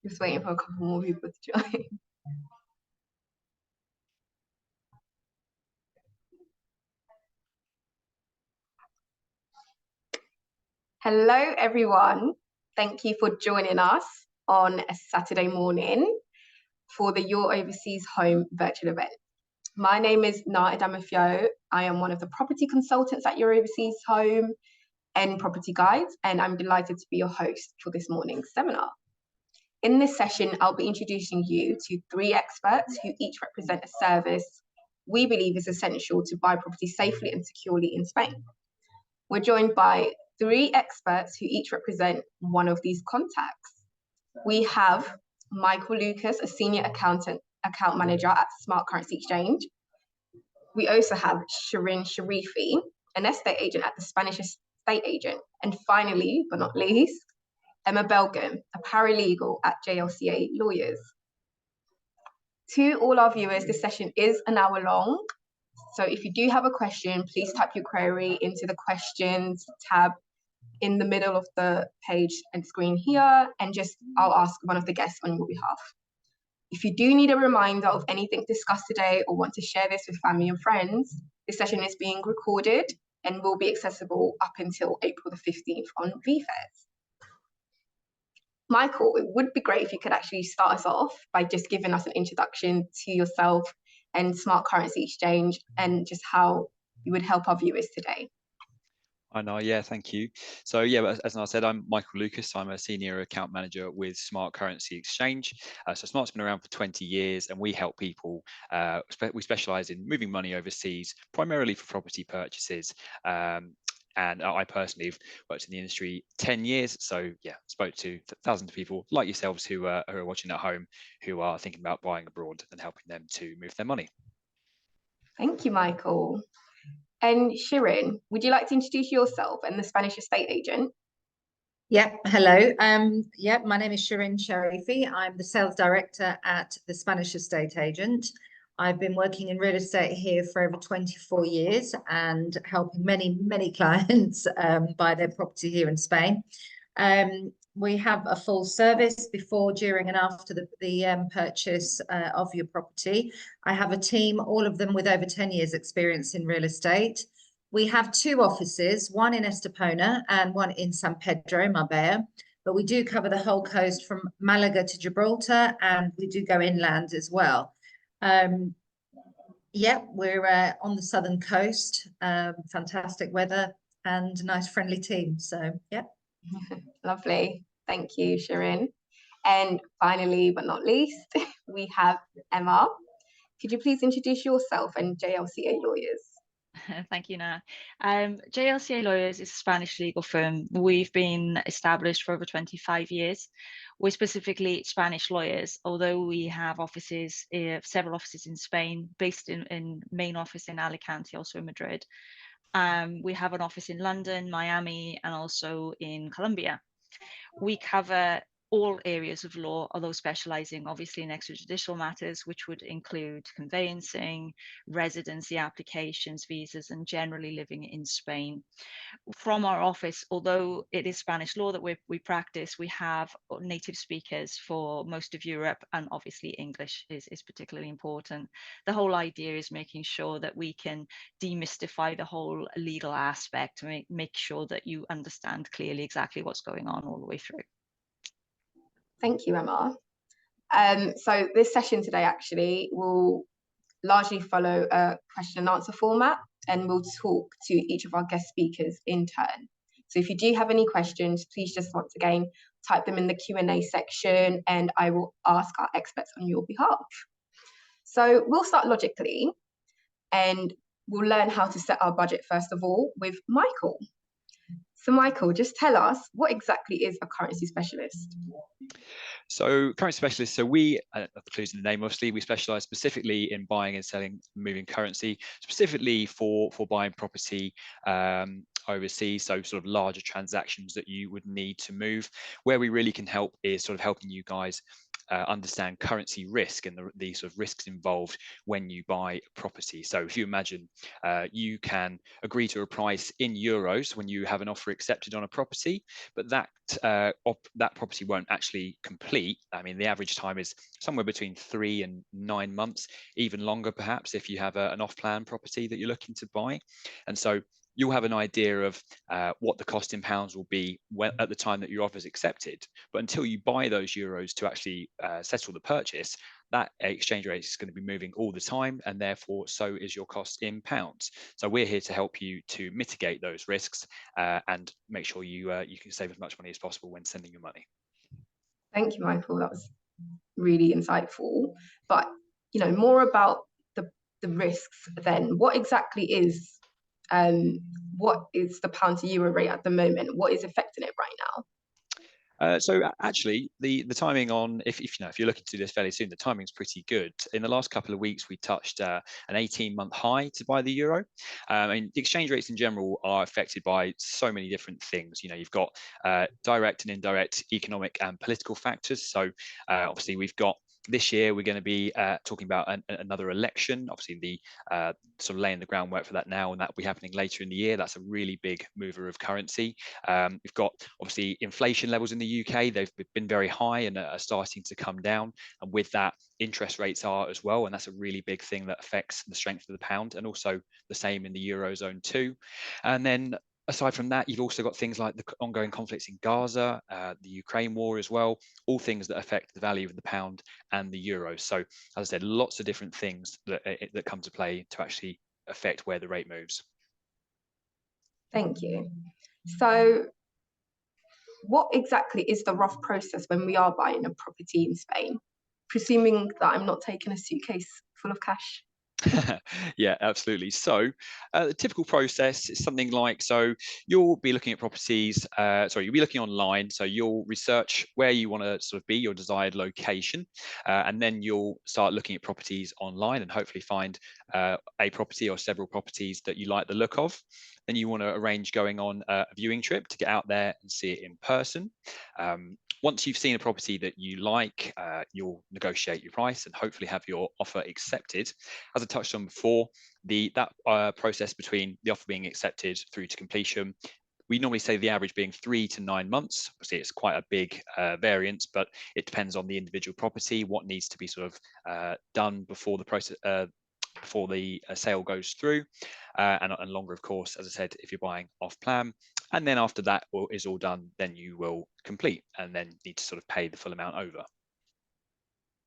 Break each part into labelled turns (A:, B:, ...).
A: Just waiting for a couple more people to join. Hello, everyone. Thank you for joining us on a Saturday morning for the Your Overseas Home virtual event. My name is Nara Damafio. I am one of the property consultants at Your Overseas Home and Property Guides, and I'm delighted to be your host for this morning's seminar. In this session, I'll be introducing you to 3 experts who each represent a service we believe is essential to buy property safely and securely in Spain. We're joined by 3 experts who each represent one of these contacts. We have Michael Lucas, a senior account manager at Smart Currency Exchange. We also have Shirin Sharifi, an estate agent at the Spanish estate agent. And finally, but not least, Emma Belgin, a paralegal at JLCA Lawyers. To all our viewers, this session is an hour long. So if you do have a question, please type your query into the questions tab in the middle of the page and screen here, and I'll ask one of the guests on your behalf. If you do need a reminder of anything discussed today or want to share this with family and friends, this session is being recorded and will be accessible up until April the 15th on VFairs. Michael, it would be great if you could actually start us off by just giving us an introduction to yourself and Smart Currency Exchange and just how you would help our viewers today.
B: I know, yeah, thank you. So yeah, as I said, I'm Michael Lucas. I'm a senior account manager with Smart Currency Exchange. So Smart's been around for 20 years, and we help people. We specialise in moving money overseas, primarily for property purchases. And I personally have worked in the industry 10 years. So yeah, spoke to thousands of people like yourselves who are watching at home, who are thinking about buying abroad and helping them to move their money.
A: Thank you, Michael. And Shirin, would you like to introduce yourself and the Spanish estate agent?
C: Yep, hello. My name is Shirin Sharifi. I'm the sales director at the Spanish estate agent. I've been working in real estate here for over 24 years and helping many, many clients buy their property here in Spain. We have a full service before, during and after the purchase of your property. I have a team, all of them with over 10 years experience in real estate. We have 2 offices, one in Estepona and one in San Pedro, Marbella, but we do cover the whole coast from Malaga to Gibraltar, and we do go inland as well. We're on the southern coast, fantastic weather and a nice friendly team. So, yeah.
A: Lovely. Thank you, Shirin. And finally, but not least, we have Emma. Could you please introduce yourself and JLCA Lawyers?
D: Thank you, Nara. JLCA Lawyers is a Spanish legal firm. We've been established for over 25 years. We're specifically Spanish lawyers, although we have offices, several offices in Spain, based in main office in Alicante, also in Madrid. We have an office in London, Miami, and also in Colombia. We cover all areas of law, although specializing obviously in extrajudicial matters, which would include conveyancing, residency applications, visas, and generally living in Spain. From our office, although it is Spanish law that we practice, we have native speakers for most of Europe, and obviously English is particularly important. The whole idea is making sure that we can demystify the whole legal aspect to make sure that you understand clearly exactly what's going on all the way through.
A: Thank you, Emma. So this session today actually will largely follow a question and answer format, and we'll talk to each of our guest speakers in turn. So if you do have any questions, please just once again type them in the Q&A section, and I will ask our experts on your behalf. So we'll start logically, and we'll learn how to set our budget first of all with Michael. So Michael, just tell us, what exactly is a currency specialist?
B: So currency specialists, so we, the clues in the name, obviously, we specialize specifically in buying and selling, moving currency, specifically for buying property overseas, so sort of larger transactions that you would need to move. Where we really can help is sort of helping you guys understand currency risk and the sort of risks involved when you buy property. So if you imagine you can agree to a price in euros when you have an offer accepted on a property, but that property won't actually complete. I mean, the average time is somewhere between 3 and 9 months, even longer perhaps if you have an off-plan property that you're looking to buy. And so you'll have an idea of what the cost in pounds will be at the time that your offer is accepted. But until you buy those euros to actually settle the purchase, that exchange rate is going to be moving all the time, and therefore so is your cost in pounds. So we're here to help you to mitigate those risks and make sure you can save as much money as possible when sending your money.
A: Thank you, Michael. That was really insightful. But more about the risks then. What exactly is what is the pound to euro rate at the moment? What is affecting it right now?
B: So actually, the timing on if you're looking to do this fairly soon, the timing's pretty good. In the last couple of weeks, we touched an 18-month high to buy the euro. I mean, the exchange rates in general are affected by so many different things. You've got direct and indirect economic and political factors. So obviously, we've got this year we're going to be talking about another election. Obviously, the sort of laying the groundwork for that now, and that will be happening later in the year. That's a really big mover of currency. We've got obviously inflation levels in the UK. They've been very high and are starting to come down, and with that, interest rates are as well, and that's a really big thing that affects the strength of the pound, and also the same in the eurozone too. And then aside from that, you've also got things like the ongoing conflicts in Gaza, the Ukraine war as well, all things that affect the value of the pound and the euro. So, as I said, lots of different things that come to play to actually affect where the rate moves.
A: Thank you. So, what exactly is the rough process when we are buying a property in Spain? Presuming that I'm not taking a suitcase full of cash.
B: Yeah, absolutely. So the typical process is something like, so you'll be looking at properties, you'll be looking online. So you'll research where you want to sort of be, your desired location, and then you'll start looking at properties online and hopefully find a property or several properties that you like the look of. Then you want to arrange going on a viewing trip to get out there and see it in person. Once you've seen a property that you like, you'll negotiate your price and hopefully have your offer accepted. As I touched on before, that process between the offer being accepted through to completion, we normally say the average being 3 to 9 months. Obviously, it's quite a big variance, but it depends on the individual property, what needs to be sort of done before the process, before the sale goes through, and longer, of course, as I said, if you're buying off plan. And then after that is all done, then you will complete and then need to sort of pay the full amount over.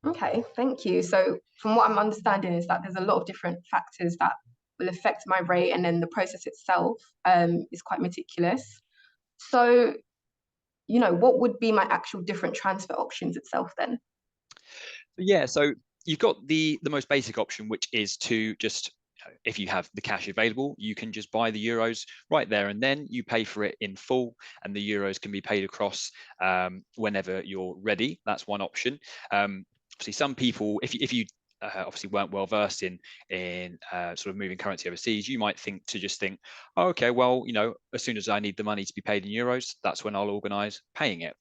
A: Okay, thank you. So from what I'm understanding is that there's a lot of different factors that will affect my rate, and then the process itself is quite meticulous. So, what would be my actual different transfer options itself then?
B: Yeah, so you've got the most basic option, which is to just, if you have the cash available, you can just buy the euros right there and then. You pay for it in full, and the euros can be paid across whenever you're ready. That's one option. Obviously, some people, if you obviously weren't well versed in sort of moving currency overseas, you might think, oh, okay, well, as soon as I need the money to be paid in euros, that's when I'll organise paying it.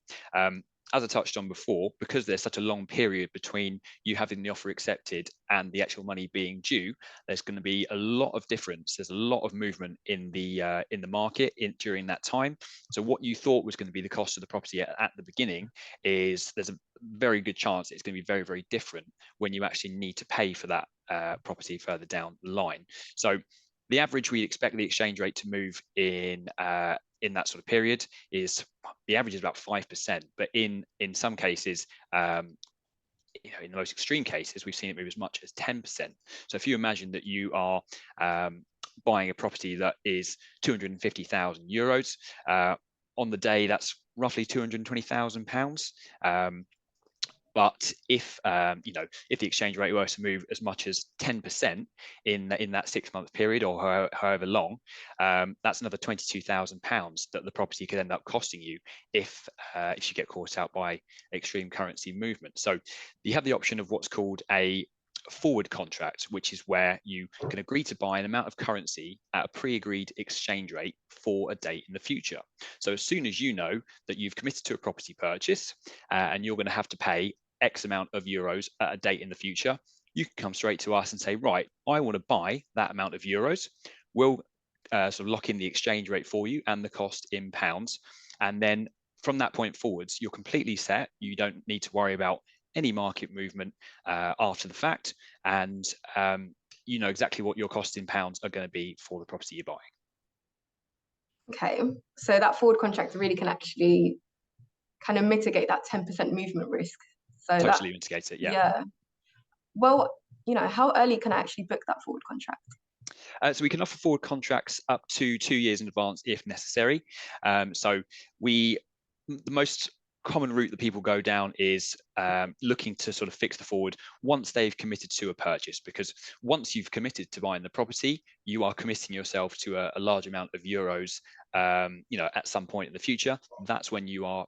B: As I touched on before, because there's such a long period between you having the offer accepted and the actual money being due, there's going to be a lot of difference. There's a lot of movement in the market during that time. So what you thought was going to be the cost of the property at the beginning there's a very good chance it's going to be very, very different when you actually need to pay for that property further down the line. So the average we expect the exchange rate to move in that sort of period is, the average is about 5%, but in some cases, in the most extreme cases, we've seen it move as much as 10%. So if you imagine that you are buying a property that is 250,000 euros, on the day, that's roughly £220,000. But if if the exchange rate were to move as much as 10% in that 6-month period, or however long, that's another £22,000 that the property could end up costing you if you get caught out by extreme currency movement. So you have the option of what's called a forward contract, which is where you can agree to buy an amount of currency at a pre-agreed exchange rate for a date in the future. So as soon as you know that you've committed to a property purchase and you're going to have to pay X amount of euros at a date in the future, you can come straight to us and say, right, I want to buy that amount of euros. We'll sort of lock in the exchange rate for you and the cost in pounds. And then from that point forwards, you're completely set. You don't need to worry about any market movement after the fact. And you know exactly what your costs in pounds are going to be for the property you're buying.
A: Okay, so that forward contract really can actually kind of mitigate that 10% movement risk. So
B: Totally mitigate it, yeah.
A: Yeah. Well, you know, how early can I actually book that forward contract?
B: So we can offer forward contracts up to 2 years in advance if necessary. So the most common route that people go down is looking to sort of fix the forward once they've committed to a purchase, because once you've committed to buying the property, you are committing yourself to a large amount of euros, you know, at some point in the future. That's when you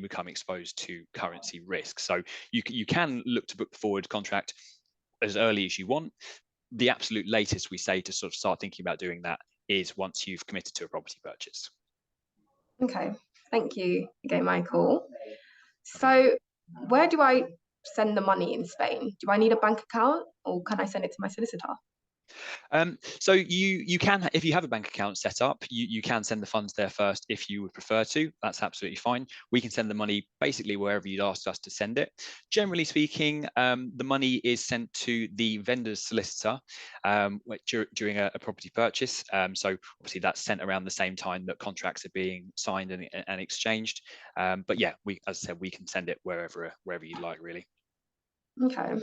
B: become exposed to currency risk. So you can look to book the forward contract as early as you want. The absolute latest we say to sort of start thinking about doing that is once you've committed to a property purchase.
A: Okay, thank you again, Michael. So where do I send the money in Spain? Do I need a bank account or can I send it to my solicitor?
B: So you can, if you have a bank account set up, you can send the funds there first if you would prefer to. That's absolutely fine. We can send the money basically wherever you'd asked us to send it. Generally speaking, the money is sent to the vendor's solicitor during a property purchase. So obviously that's sent around the same time that contracts are being signed and exchanged. But yeah, as I said, we can send it wherever you'd like, really.
A: Okay,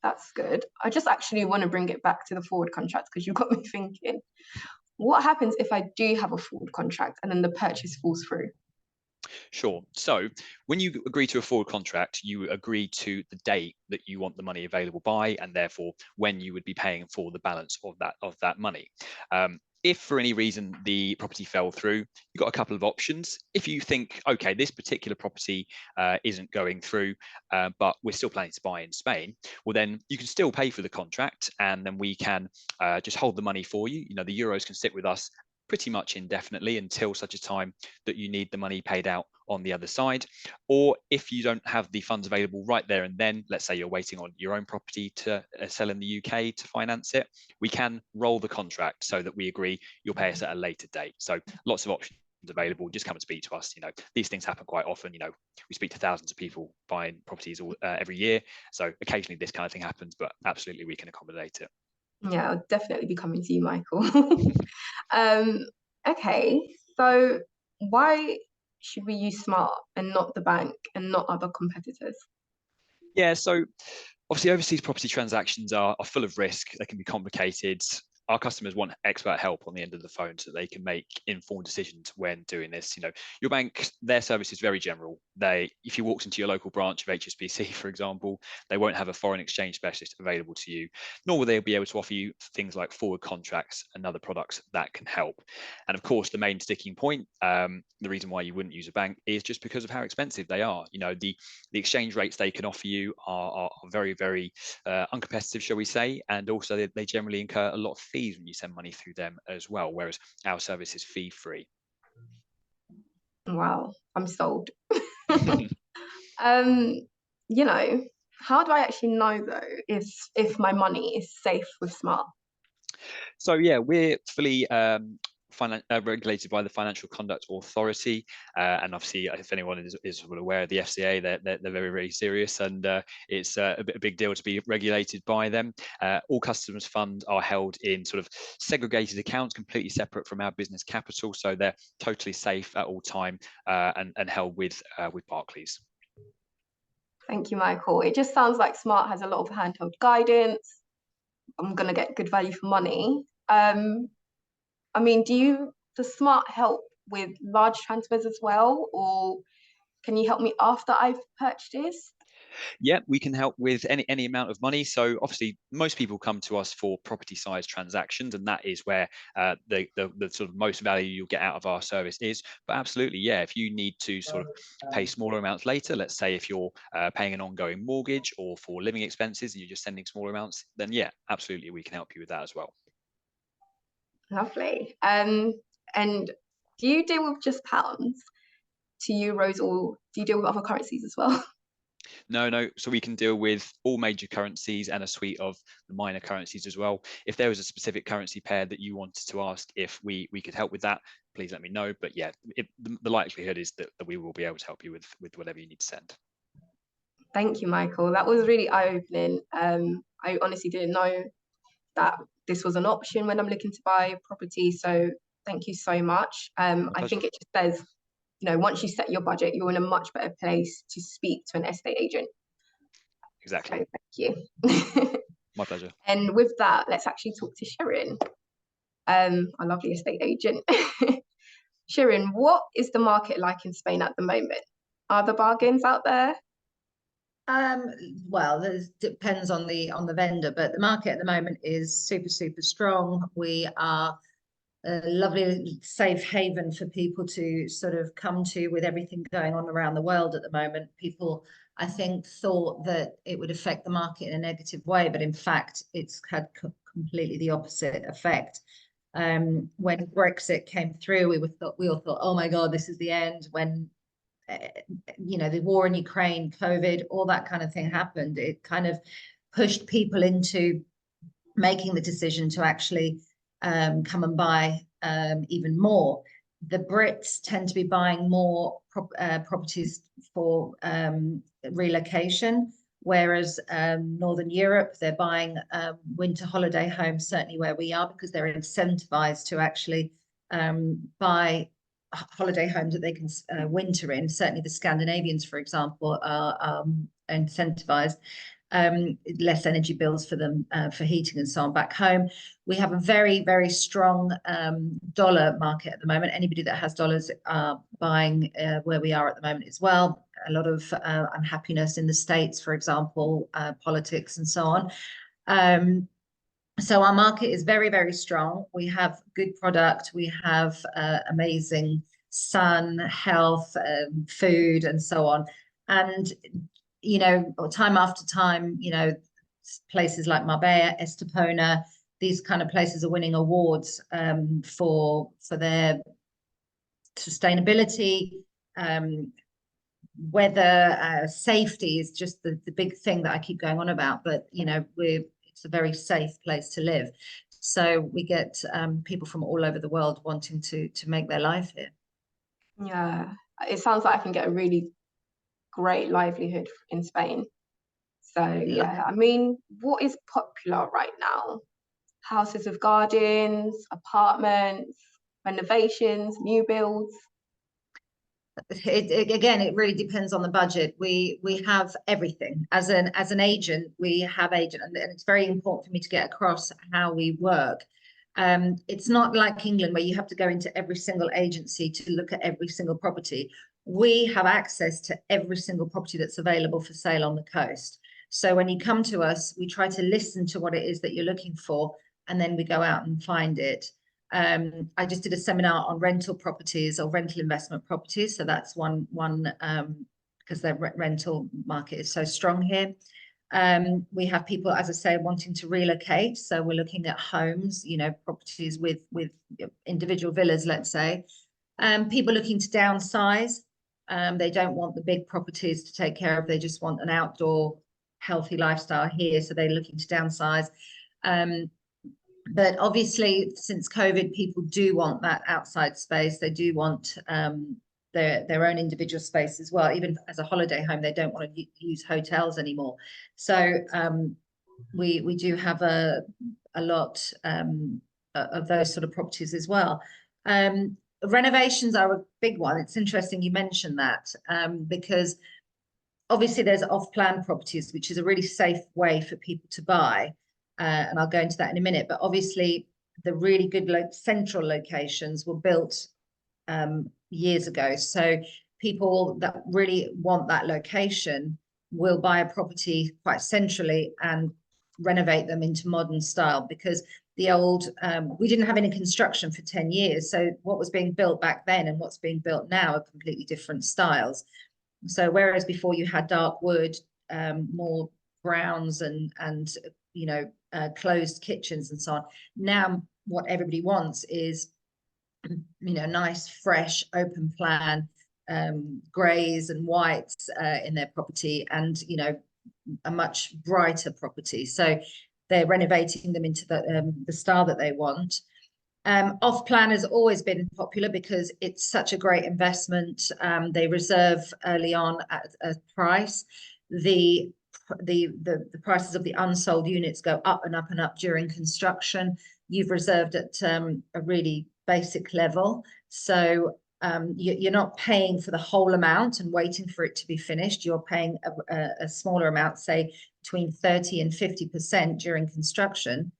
A: that's good. I just actually want to bring it back to the forward contract because you got me thinking. What happens if I do have a forward contract and then the purchase falls through?
B: Sure. So when you agree to a forward contract, you agree to the date that you want the money available by, and therefore when you would be paying for the balance of that money. If for any reason the property fell through, you've got a couple of options. If you think, okay, this particular property isn't going through, but we're still planning to buy in Spain, well, then you can still pay for the contract, and then we can just hold the money for you. You know, the euros can sit with us pretty much indefinitely until such a time that you need the money paid out on the other side. Or if you don't have the funds available right there and then, let's say you're waiting on your own property to sell in the UK to finance it, we can roll the contract so that we agree you'll pay us at a later date. So lots of options available. Just come and speak to us. You know, these things happen quite often. You know, we speak to thousands of people buying properties every year. So occasionally this kind of thing happens, but absolutely we can accommodate it.
A: Yeah, I'll definitely be coming to you, Michael. Okay, so why should we use Smart and not the bank and not other competitors?
B: Yeah, so obviously overseas property transactions are full of risk. They can be complicated. Our customers want expert help on the end of the phone so they can make informed decisions when doing this. You know, your bank, their service is very general. If you walked into your local branch of HSBC, for example, they won't have a foreign exchange specialist available to you, nor will they be able to offer you things like forward contracts and other products that can help. And of course, the main sticking point, the reason why you wouldn't use a bank is just because of how expensive they are. You know, the exchange rates they can offer you are very, very uncompetitive, shall we say, and also they generally incur a lot of fees when you send money through them as well, whereas our service is fee-free.
A: Wow, I'm sold. You know, how do I actually know though if my money is safe with Smart?
B: So yeah, we're fully regulated by the Financial Conduct Authority, and obviously, if anyone is aware of the FCA, they're very, very serious, and it's a big deal to be regulated by them. All customers' funds are held in sort of segregated accounts, completely separate from our business capital, so they're totally safe at all time and held with Barclays.
A: Thank you, Michael. It just sounds like Smart has a lot of handheld guidance. I'm gonna get good value for money. I mean, does Smart help with large transfers as well, or can you help me after I've purchased?
B: Yeah, we can help with any amount of money. So obviously, most people come to us for property size transactions, and that is where the sort of most value you'll get out of our service is. But absolutely, yeah, if you need to sort of pay smaller amounts later, let's say if you're paying an ongoing mortgage or for living expenses, and you're just sending smaller amounts, then yeah, absolutely, we can help you with that as well.
A: Lovely. And do you deal with just pounds to euros, or do you deal with other currencies as well?
B: No. So we can deal with all major currencies and a suite of the minor currencies as well. If there was a specific currency pair that you wanted to ask if we could help with that, please let me know. But yeah, the likelihood is that we will be able to help you with whatever you need to send.
A: Thank you, Michael. That was really eye-opening. I honestly didn't know that this was an option when I'm looking to buy a property. So thank you so much. I think it just says, you know, once you set your budget, you're in a much better place to speak to an estate agent.
B: Exactly.
A: So thank you.
B: My pleasure.
A: And with that, let's actually talk to Shirin, our lovely estate agent. Shirin, what is the market like in Spain at the moment? Are the bargains out there?
C: Well, it depends on the vendor, but the market at the moment is super strong. We are a lovely safe haven for people to sort of come to with everything going on around the world at the moment. People, I think, thought that it would affect the market in a negative way, but in fact, it's had completely the opposite effect. When Brexit came through, we all thought, oh my God, this is the end. When you know, the war in Ukraine, COVID, all that kind of thing happened, it kind of pushed people into making the decision to actually come and buy even more. The Brits tend to be buying more properties for relocation, whereas Northern Europe, they're buying winter holiday homes, certainly where we are, because they're incentivized to actually buy holiday homes that they can winter in. Certainly the Scandinavians, for example, are incentivized. Less energy bills for them for heating and so on back home. We have a very strong dollar market at the moment. Anybody that has dollars are buying where we are at the moment as well. A lot of unhappiness in the States, for example, politics and so on. So our market is very strong. We have good product. We have amazing sun, health, food, and so on. And you know, time after time, you know, places like Marbella, Estepona, these kind of places are winning awards for their sustainability. Weather, safety is just the big thing that I keep going on about. But you know, it's a very safe place to live. So we get people from all over the world wanting to make their life here.
A: Yeah, it sounds like I can get a really great livelihood in Spain. So yeah, I mean, what is popular right now? Houses with gardens, apartments, renovations, new builds?
C: Again, it really depends on the budget. We have everything. As an agent, we have agent, and it's very important for me to get across how we work. It's not like England where you have to go into every single agency to look at every single property. We have access to every single property that's available for sale on the coast. So when you come to us, we try to listen to what it is that you're looking for, and then we go out and find it. I just did a seminar on rental properties or rental investment properties. So that's one because the rental market is so strong here. We have people, as I say, wanting to relocate. So we're looking at homes, you know, properties with individual villas, let's say. People looking to downsize. They don't want the big properties to take care of. They just want an outdoor, healthy lifestyle here. So they're looking to downsize. But obviously, since COVID, people do want that outside space. They do want their own individual space as well. Even as a holiday home, they don't want to use hotels anymore. So we do have a lot of those sort of properties as well. Renovations are a big one. It's interesting you mentioned that because obviously there's off-plan properties, which is a really safe way for people to buy. And I'll go into that in a minute, but obviously the really good central locations were built years ago. So people that really want that location will buy a property quite centrally and renovate them into modern style, because the old, we didn't have any construction for 10 years. So what was being built back then and what's being built now are completely different styles. So whereas before you had dark wood, more browns and you know, closed kitchens and so on, now what everybody wants is, you know, nice, fresh, open plan, greys and whites in their property, and, you know, a much brighter property. So they're renovating them into the style that they want. Off plan has always been popular because it's such a great investment. They reserve early on at a price. The prices of the unsold units go up and up and up during construction. You've reserved at a really basic level, so you're not paying for the whole amount and waiting for it to be finished. You're paying a smaller amount, say between 30 and 50% during construction,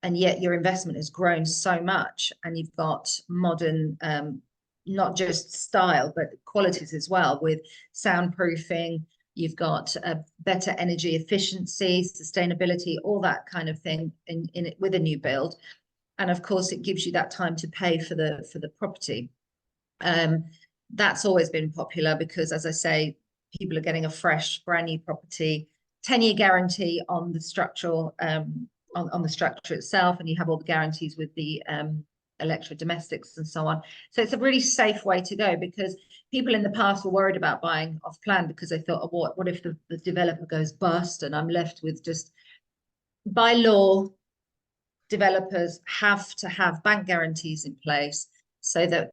C: and yet your investment has grown so much, and you've got modern, not just style, but qualities as well, with soundproofing. You've got a better energy efficiency, sustainability, all that kind of thing in it with a new build. And of course, it gives you that time to pay for the property. That's always been popular because, as I say, people are getting a fresh, brand new property, 10-year guarantee on the structural, on the structure itself, and you have all the guarantees with the electrodomestics and so on. So it's a really safe way to go, because people in the past were worried about buying off plan because they thought, oh, what if the developer goes bust and I'm left with just, by law, developers have to have bank guarantees in place so that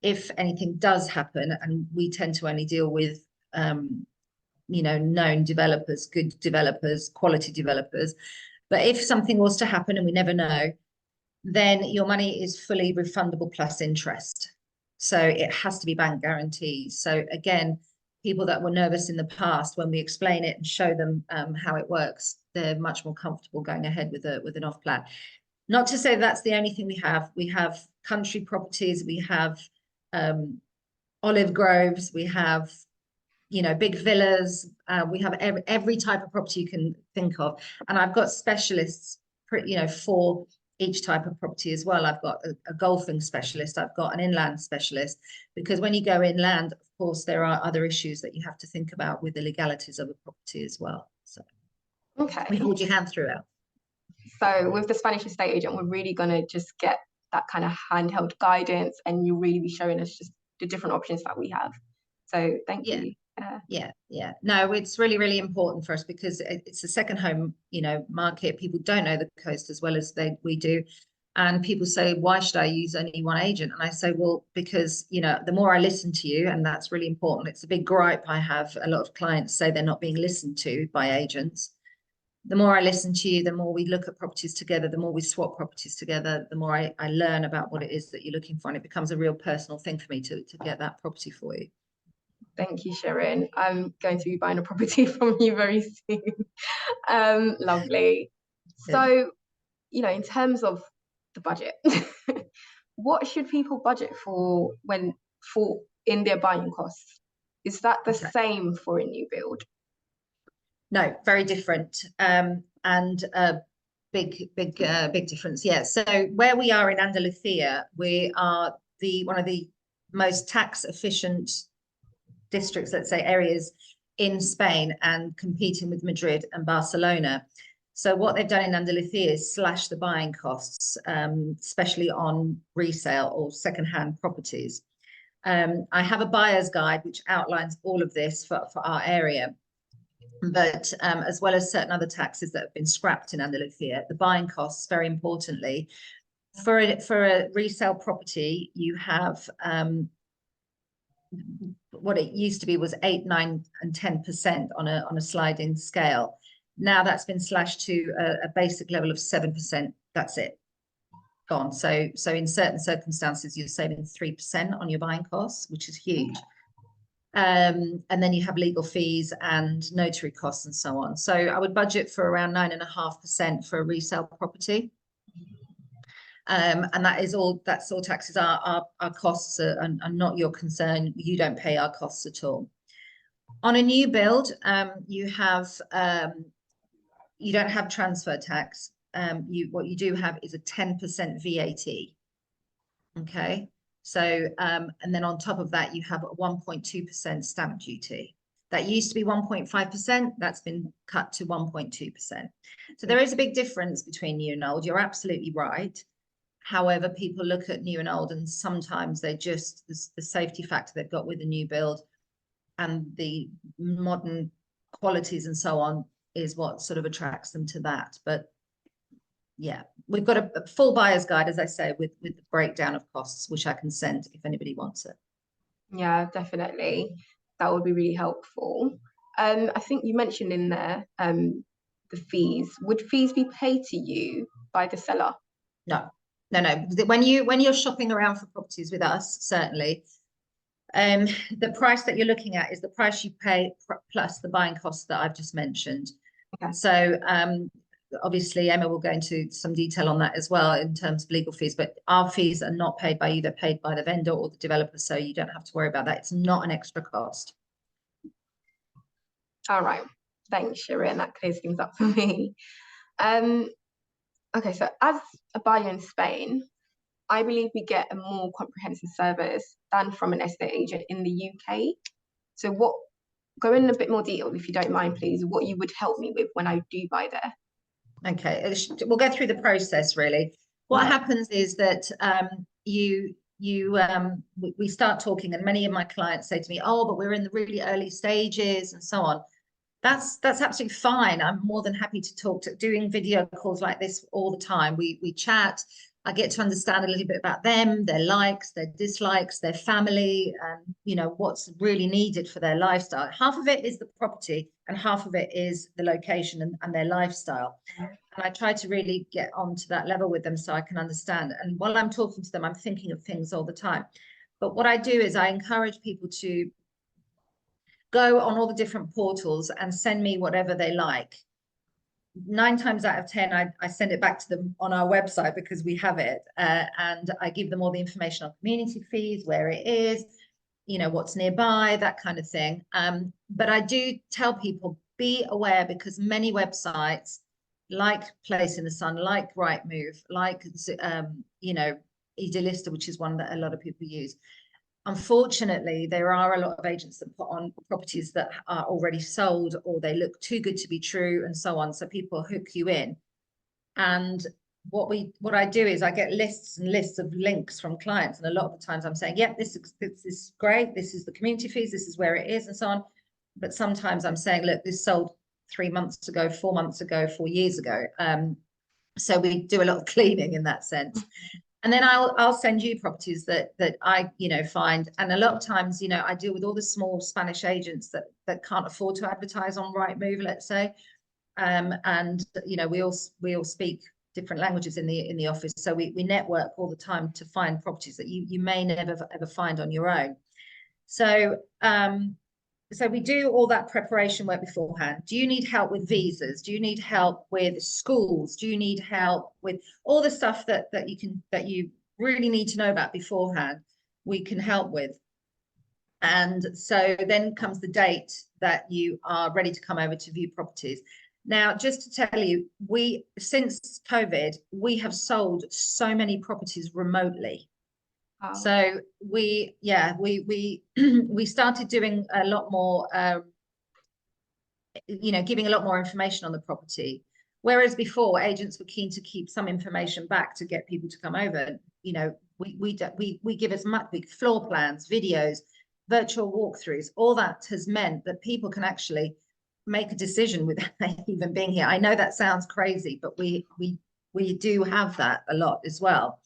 C: if anything does happen, and we tend to only deal with you know, known developers, good developers, quality developers, but if something was to happen, and we never know, then your money is fully refundable plus interest. So it has to be bank guarantees. So again, people that were nervous in the past, when we explain it and show them how it works, they're much more comfortable going ahead with an off plan. Not to say that's the only thing we have. We have country properties, we have olive groves, we have, you know, big villas, we have every type of property you can think of. And I've got specialists, you know, for each type of property as well. I've got a golfing specialist, I've got an inland specialist, because when you go inland, of course, there are other issues that you have to think about with the legalities of a property as well. So
A: Okay.
C: we hold your hand throughout.
A: So with the Spanish estate agent, we're really going to just get that kind of handheld guidance, and you'll really be showing us just the different options that we have. So thank you.
C: Yeah. No, it's really, really important for us because it's a second home, you know, market. People don't know the coast as well as we do. And people say, why should I use only one agent? And I say, well, because, you know, the more I listen to you, and that's really important. It's a big gripe I have. A lot of clients say they're not being listened to by agents. The more I listen to you, the more we look at properties together, the more we swap properties together, the more I learn about what it is that you're looking for. And it becomes a real personal thing for me to get that property for you.
A: Thank you, Sharon. I'm going to be buying a property from you very soon. Lovely. So, you know, in terms of the budget, what should people budget for in their buying costs? Is that the same for a new build?
C: No, very different, and a big difference. Yeah. So where we are in Andalusia, we are one of the most tax efficient districts, let's say areas in Spain, and competing with Madrid and Barcelona. So what they've done in Andalusia is slash the buying costs, especially on resale or secondhand properties. I have a buyer's guide which outlines all of this for our area. But as well as certain other taxes that have been scrapped in Andalusia, the buying costs, very importantly, for a resale property, you have what it used to be was 8%, 9%, and 10% on a sliding scale. Now that's been slashed to a basic level of 7%. That's it, gone. So in certain circumstances, you're saving 3% on your buying costs, which is huge. And then you have legal fees and notary costs and so on. So I would budget for around 9.5% for a resale property. And that's all taxes. Our costs are not your concern. You don't pay our costs at all. On a new build, you don't have transfer tax. What you do have is a 10% VAT. Okay, so and then on top of that, you have a 1.2% stamp duty. That used to be 1.5%. That's been cut to 1.2%. So there is a big difference between new and old. You're absolutely right. However, people look at new and old, and sometimes they just the safety factor they've got with the new build and the modern qualities and so on is what sort of attracts them to that. But yeah, we've got a full buyer's guide, as I say, with the breakdown of costs, which I can send if anybody wants it.
A: Yeah, definitely. That would be really helpful. I think you mentioned in there the fees. Would fees be paid to you by the seller?
C: No. When you're shopping around for properties with us, certainly, the price that you're looking at is the price you pay plus the buying costs that I've just mentioned.
A: Okay.
C: So obviously Emma will go into some detail on that as well in terms of legal fees, but our fees are not paid by you, they're paid by the vendor or the developer, so you don't have to worry about that. It's not an extra cost.
A: All right, thanks, Shirin. That clears things up for me. Okay, so as a buyer in Spain, I believe we get a more comprehensive service than from an estate agent in the UK. So go in a bit more detail, if you don't mind, please, what you would help me with when I do buy there.
C: Okay, we'll go through the process really. What happens is that we start talking, and many of my clients say to me, oh, but we're in the really early stages and so on. That's absolutely fine. I'm more than happy to talk to doing video calls like this all the time. We chat. I get to understand a little bit about them, their likes, their dislikes, their family, and you know what's really needed for their lifestyle. Half of it is the property, and half of it is the location and their lifestyle. And I try to really get onto that level with them so I can understand. And while I'm talking to them, I'm thinking of things all the time. But what I do is I encourage people to go on all the different portals and send me whatever they like. 9 times out of 10, I send it back to them on our website because we have it, and I give them all the information on community fees, where it is, you know, what's nearby, that kind of thing. But I do tell people, be aware, because many websites like Place in the Sun, like Rightmove, like you know, Idealista, which is one that a lot of people use. Unfortunately, there are a lot of agents that put on properties that are already sold, or they look too good to be true, and so on. So people hook you in. And what I do is I get lists and lists of links from clients, and a lot of the times I'm saying, yep, this is great. This is the community fees. This is where it is, and so on. But sometimes I'm saying, look, this sold 3 months ago, 4 months ago, 4 years ago. So we do a lot of cleaning in that sense. And then I'll send you properties that I, you know, find. And a lot of times, you know, I deal with all the small Spanish agents that can't afford to advertise on Rightmove, let's say. And, you know, we all speak different languages in the office. So we network all the time to find properties that you may never ever find on your own. So, so we do all that preparation work beforehand. Do you need help with visas? Do you need help with schools? Do you need help with all the stuff that you really need to know about beforehand? We can help with. And so then comes the date that you are ready to come over to view properties. Now, just to tell you, since COVID, we have sold so many properties remotely. Wow. So we started doing a lot more, you know, giving a lot more information on the property. Whereas before, agents were keen to keep some information back to get people to come over. You know, we give as much floor plans, videos, virtual walkthroughs. All that has meant that people can actually make a decision without even being here. I know that sounds crazy, but we do have that a lot as well.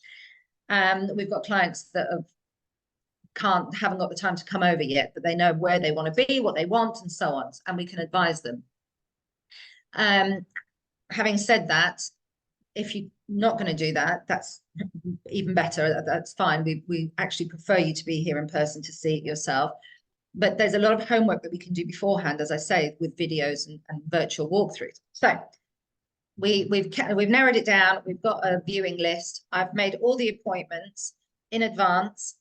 C: We've got clients that haven't got the time to come over yet, but they know where they want to be, what they want, and so on, and we can advise them. Having said that, if you're not going to do that, that's even better. That's fine. We actually prefer you to be here in person to see it yourself. But there's a lot of homework that we can do beforehand, as I say, with videos and virtual walkthroughs. So we've narrowed it down. We've got a viewing list. I've made all the appointments in advance.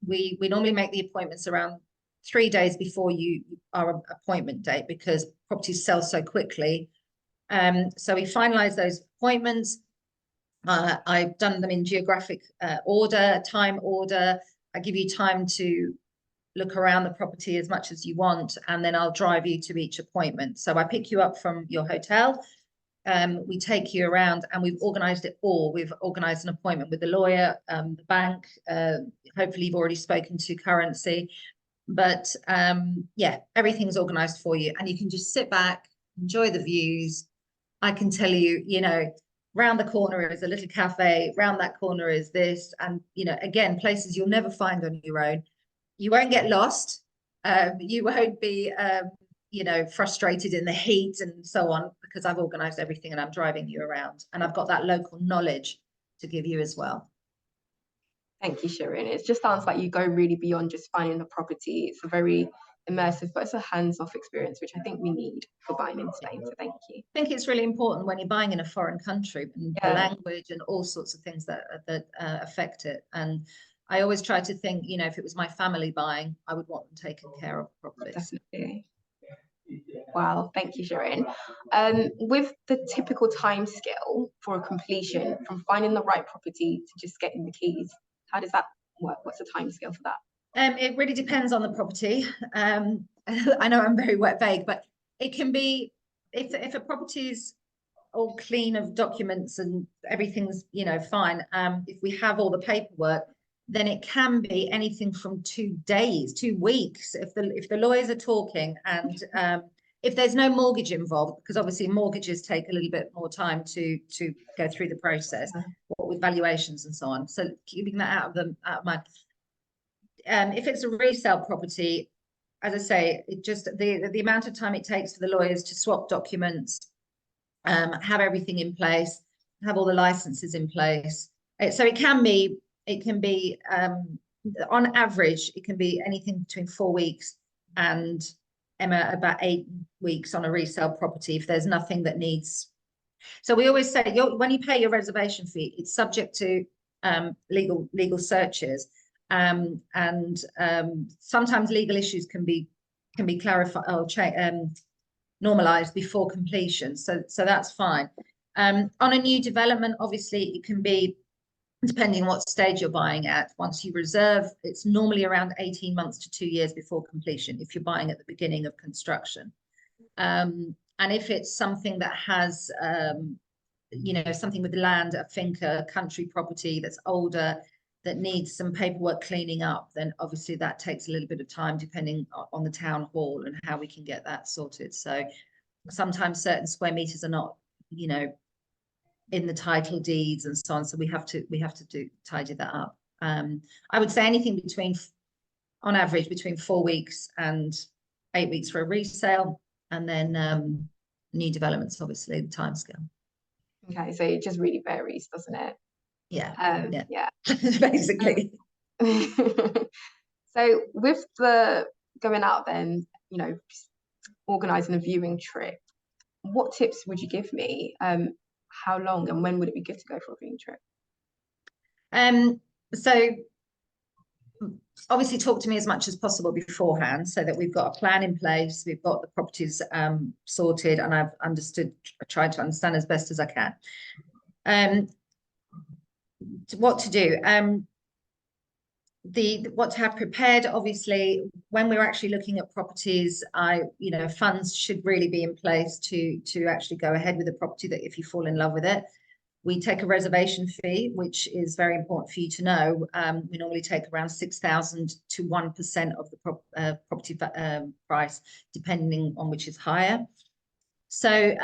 C: We normally make the appointments around 3 days before our appointment date, because properties sell so quickly. So we finalize those appointments. I've done them in geographic order, time order. I give you time to look around the property as much as you want, and then I'll drive you to each appointment. So I pick you up from your hotel. We take you around, and we've organized it all. We've organized an appointment with the lawyer, the bank. Hopefully you've already spoken to Currency, but yeah, everything's organized for you, and you can just sit back, enjoy the views. I can tell you, you know, round the corner is a little cafe, round that corner is this, and, you know, again, places you'll never find on your own. You won't get lost. You won't be, you know, frustrated in the heat and so on, because I've organized everything and I'm driving you around, and I've got that local knowledge to give you as well.
A: Thank you, Shirin. It just sounds like you go really beyond just finding the property. It's a very immersive, but it's a hands-off experience, which I think we need for buying in Spain. So thank you.
C: I think it's really important when you're buying in a foreign country, and the language and all sorts of things that affect it. And I always try to think, you know, if it was my family buying, I would want them taken care of properly.
A: Definitely. Wow, thank you, Shirin. With the typical time scale for a completion, from finding the right property to just getting the keys, how does that work? What's the time scale for that?
C: It really depends on the property. I know I'm very vague, but it can be, if a property is all clean of documents and everything's, you know, fine. If we have all the paperwork, then it can be anything from 2 days, 2 weeks, if the lawyers are talking, and if there's no mortgage involved, because obviously mortgages take a little bit more time to go through the process, what with valuations and so on. So keeping that out of mind. If it's a resale property, as I say, it just the amount of time it takes for the lawyers to swap documents, have everything in place, have all the licenses in place. So it can be on average, it can be anything between 4 weeks and about 8 weeks on a resale property, if there's nothing that needs. So we always say, when you pay your reservation fee, it's subject to legal searches, and sometimes legal issues can be clarified or normalized before completion. So that's fine. On a new development, obviously it can be, depending on what stage you're buying at. Once you reserve, it's normally around 18 months to 2 years before completion if you're buying at the beginning of construction. And if it's something that has, you know, something with land, a finca, country property that's older, that needs some paperwork cleaning up, then obviously that takes a little bit of time depending on the town hall and how we can get that sorted. So sometimes certain square meters are not, you know, in the title deeds and so on, so we have to tidy that up. I would say anything between, on average, between 4 weeks and 8 weeks for a resale, and then new developments, obviously the timescale.
A: Okay, so it just really varies, doesn't it?
C: Yeah.
A: Yeah.
C: Basically.
A: So with the going out then, you know, organizing a viewing trip, what tips would you give me? How long and when would it be good to go for a viewing trip?
C: So obviously talk to me as much as possible beforehand, so that we've got a plan in place, we've got the properties sorted, and I've tried to understand as best as I can what to do. What to have prepared, obviously, when we're actually looking at properties, you know, funds should really be in place to actually go ahead with the property, that if you fall in love with it. We take a reservation fee, which is very important for you to know. We normally take around 6,000 to 1% of the property price, depending on which is higher. So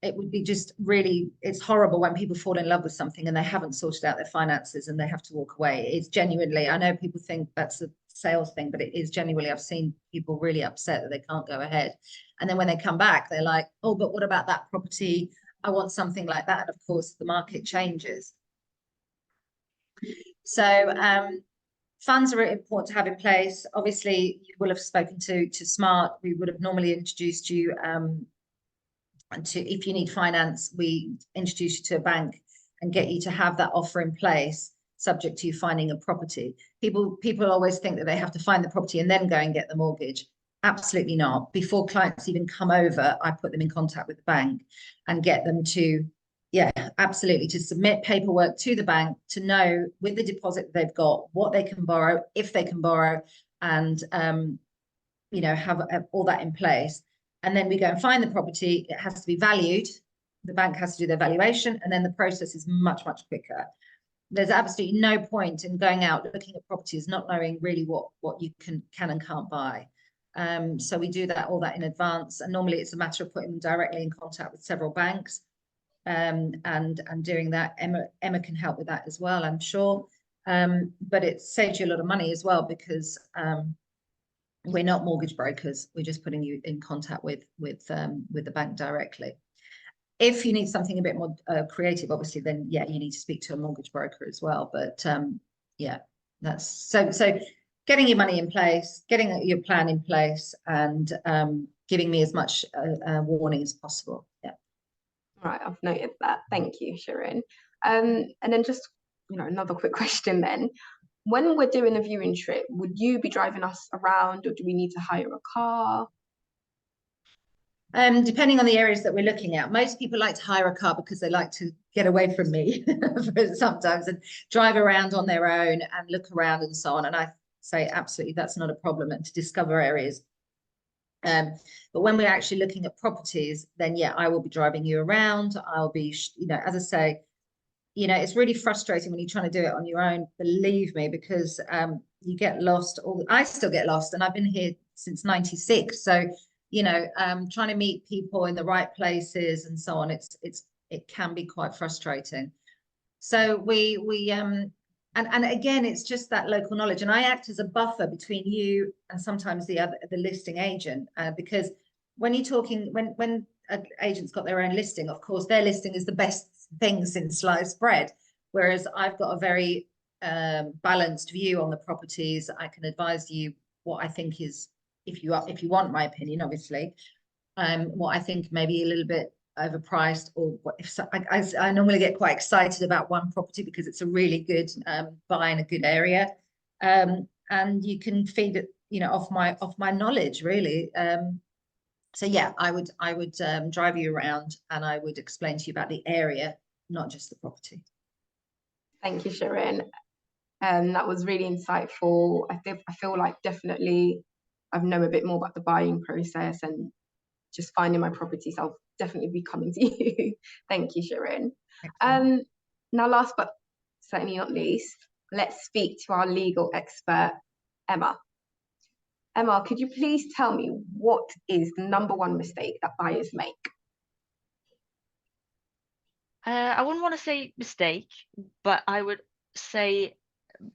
C: it would be just really, it's horrible when people fall in love with something and they haven't sorted out their finances and they have to walk away. It's genuinely, I know people think that's a sales thing, but it is genuinely, I've seen people really upset that they can't go ahead. And then when they come back, they're like, oh, but what about that property? I want something like that. And of course, the market changes. So funds are important to have in place. Obviously, you will have spoken to Smart. We would have normally introduced you if you need finance, we introduce you to a bank and get you to have that offer in place. subject to you finding a property. People always think that they have to find the property and then go and get the mortgage. Absolutely not. Before clients even come over, I put them in contact with the bank and get them to, yeah, absolutely, to submit paperwork to the bank to know with the deposit they've got what they can borrow, if they can borrow, and you know, have all that in place. And then we go and find the property. It has to be valued. The bank has to do their valuation, and then the process is much, much quicker. There's absolutely no point in going out looking at properties not knowing really what you can and can't buy. So we do all that in advance, and normally it's a matter of putting them directly in contact with several banks, and doing that. Emma can help with that as well, I'm sure. But it saves you a lot of money as well, because we're not mortgage brokers. We're just putting you in contact with the bank directly. If you need something a bit more creative, obviously, then yeah, you need to speak to a mortgage broker as well. But yeah, that's so getting your money in place, getting your plan in place, and giving me as much warning as possible. Yeah.
A: Right, I've noted that. Thank you, Shirin. And then just, you know, another quick question then. When we're doing a viewing trip, would you be driving us around, or do we need to hire a car?
C: Depending on the areas that we're looking at. Most people like to hire a car because they like to get away from me sometimes and drive around on their own and look around and so on. And I say absolutely that's not a problem, and to discover areas. But when we're actually looking at properties, then yeah, I will be driving you around. I'll be, you know, as I say, you know, it's really frustrating when you're trying to do it on your own, believe me, because you get lost. I still get lost, and I've been here since '96. So, you know, trying to meet people in the right places and so on, it can be quite frustrating. So and again, it's just that local knowledge, and I act as a buffer between you and sometimes the listing agent, because when you're talking, when an agent's got their own listing, of course, their listing is the best thing since sliced bread, whereas I've got a very balanced view on the properties. I can advise you what I think is, if you want my opinion, obviously, what I think maybe a little bit overpriced, or what if I normally get quite excited about one property because it's a really good buy in a good area, and you can feed it, you know, off my knowledge, really. So yeah, I would drive you around, and I would explain to you about the area, not just the property.
A: Thank you, Shirin. That was really insightful. I feel like definitely I've known a bit more about the buying process and just finding my properties. I'll definitely be coming to you. Thank you, Shirin. Now, last but certainly not least, let's speak to our legal expert, Emma. Emma, could you please tell me what is the #1 mistake that buyers make?
D: I wouldn't want to say mistake, but I would say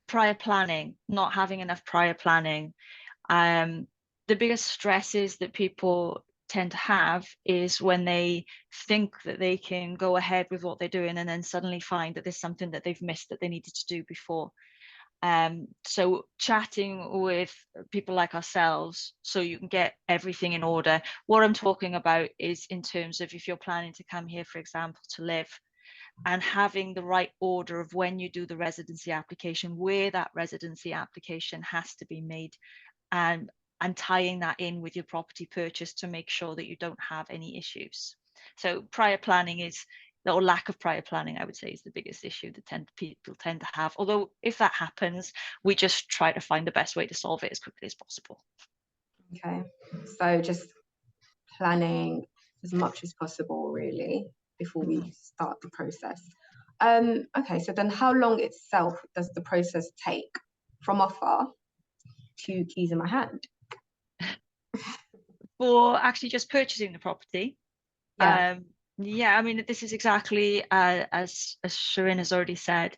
D: prior planning, not having enough prior planning. The biggest stresses that people tend to have is when they think that they can go ahead with what they're doing and then suddenly find that there's something that they've missed that they needed to do before. So chatting with people like ourselves so you can get everything in order. What I'm talking about is in terms of if you're planning to come here, for example, to live, and having the right order of when you do the residency application, where that residency application has to be made, and tying that in with your property purchase to make sure that you don't have any issues. So prior planning is, or lack of prior planning, I would say, is the biggest issue that people tend to have. Although if that happens, we just try to find the best way to solve it as quickly as possible.
A: Okay, so just planning as much as possible, really, before we start the process. Okay, so then how long itself does the process take from offer to keys in my hand?
D: For actually just purchasing the property, yeah, I mean, this is exactly as Shirin has already said.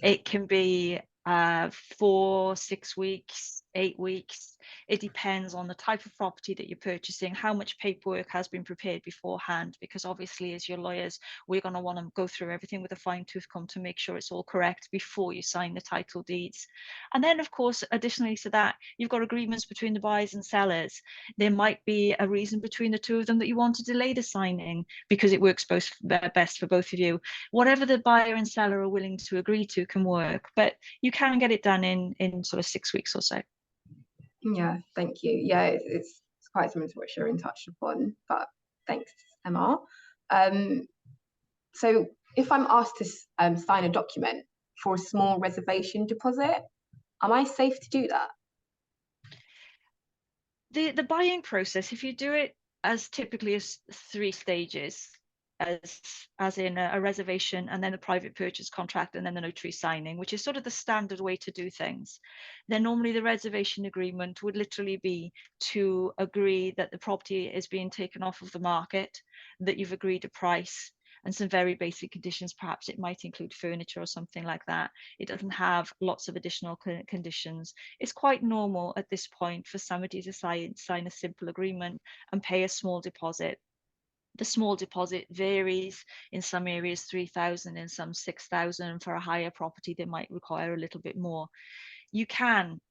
D: It can be 4, 6 weeks, 8 weeks. It depends on the type of property that you're purchasing, how much paperwork has been prepared beforehand, because obviously as your lawyers, we're going to want to go through everything with a fine-tooth comb to make sure it's all correct before you sign the title deeds. And then, of course, additionally to that, you've got agreements between the buyers and sellers. There might be a reason between the two of them that you want to delay the signing because it works best for both of you. Whatever the buyer and seller are willing to agree to can work, but you can get it done in sort of 6 weeks or so.
A: Yeah, thank you. Yeah, it's quite similar to what Sharon touched upon, but thanks, Emma. So if I'm asked to sign a document for a small reservation deposit, am I safe to do that?
D: The buying process, if you do it as typically as 3 stages, as in a reservation and then a private purchase contract and then the notary signing, which is sort of the standard way to do things, then normally the reservation agreement would literally be to agree that the property is being taken off of the market, that you've agreed a price and some very basic conditions. Perhaps it might include furniture or something like that. It doesn't have lots of additional conditions. It's quite normal at this point for somebody to sign a simple agreement and pay a small deposit. The small deposit varies. In some areas 3,000, in some 6,000, and for a higher property they might require a little bit more. You can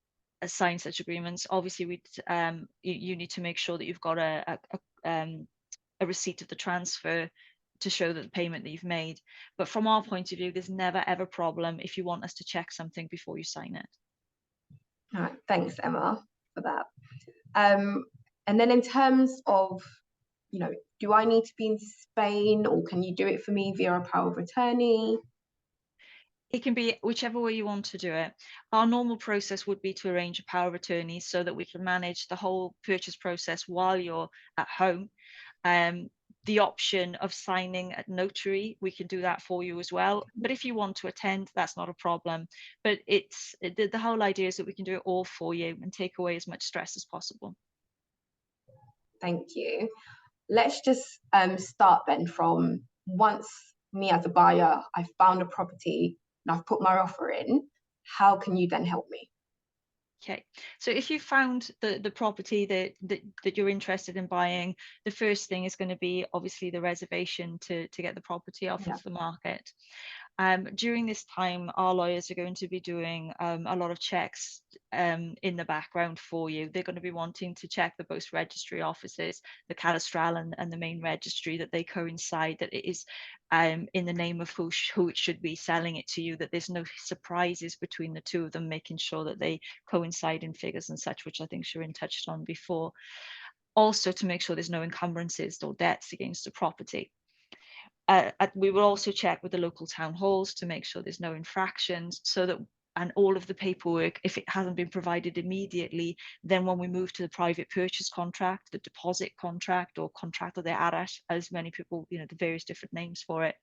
D: sign such agreements. Obviously you need to make sure that you've got a receipt of the transfer to show that the payment that you've made. But from our point of view, there's never ever problem if you want us to check something before you sign it.
A: All right, thanks, Emma, for that. And then in terms of, do I need to be in Spain, or can you do it for me via a power of attorney?
D: It can be whichever way you want to do it. Our normal process would be to arrange a power of attorney so that we can manage the whole purchase process while you're at home. The option of signing at notary, we can do that for you as well. But if you want to attend, that's not a problem. But the whole idea is that we can do it all for you and take away as much stress as possible.
A: Thank you. Let's just start then from once me as a buyer, I've found a property and I've put my offer in, how can you then help me?
D: Okay, so if you found the property that you're interested in buying, the first thing is going to be obviously the reservation to get the property off of the market. During this time, our lawyers are going to be doing a lot of checks in the background for you. They're going to be wanting to check the both registry offices, the cadastral and the main registry, that they coincide, that it is in the name of who it should be selling it to you, that there's no surprises between the two of them, making sure that they coincide in figures and such, which I think Sharon touched on before. Also to make sure there's no encumbrances or debts against the property. We will also check with the local town halls to make sure there's no infractions, so that, and all of the paperwork, if it hasn't been provided immediately, then when we move to the private purchase contract, the deposit contract, or contrato de arras, as many people, the various different names for it,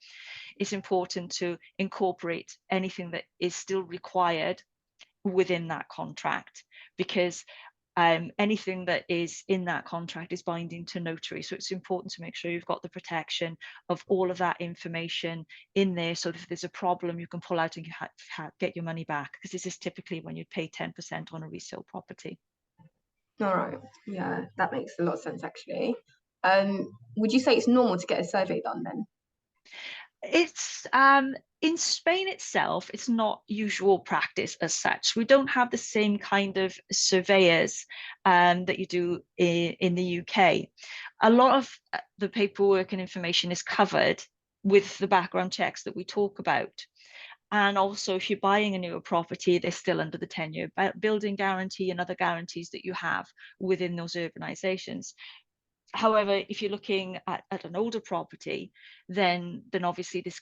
D: it's important to incorporate anything that is still required within that contract, because anything that is in that contract is binding to notary. So it's important to make sure you've got the protection of all of that information in there, so that if there's a problem, you can pull out and get your money back, because this is typically when you'd pay 10% on a resale property.
A: All right, yeah, that makes a lot of sense actually. Would you say it's normal to get a survey done then?
D: It's in Spain itself, it's not usual practice as such. We don't have the same kind of surveyors that you do in the UK. A lot of the paperwork and information is covered with the background checks that we talk about. And also, if you're buying a newer property, they're still under the 10-year building guarantee and other guarantees that you have within those urbanizations. However, if you're looking at an older property, then obviously this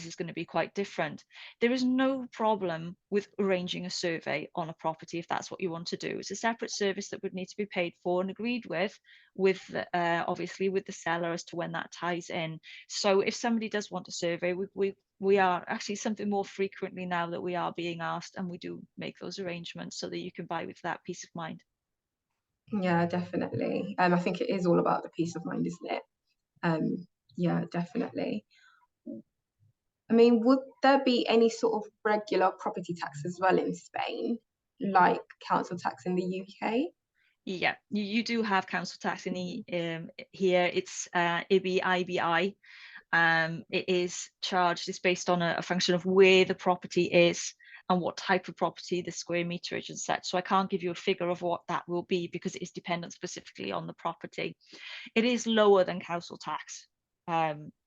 D: is going to be quite different. There is no problem with arranging a survey on a property if that's what you want to do. It's a separate service that would need to be paid for and agreed with obviously with the seller as to when that ties in. So if somebody does want a survey, we are actually something more frequently now that we are being asked, and we do make those arrangements so that you can buy with that peace of mind.
A: Yeah, definitely. I think it is all about the peace of mind, isn't it? Yeah, definitely. I mean, would there be any sort of regular property tax as well in Spain, like council tax in the UK?
D: Yeah, you do have council tax in here. It's IBI. It is charged, it's based on a function of where the property is and what type of property, the square meterage and such. So I can't give you a figure of what that will be because it is dependent specifically on the property. It is lower than council tax.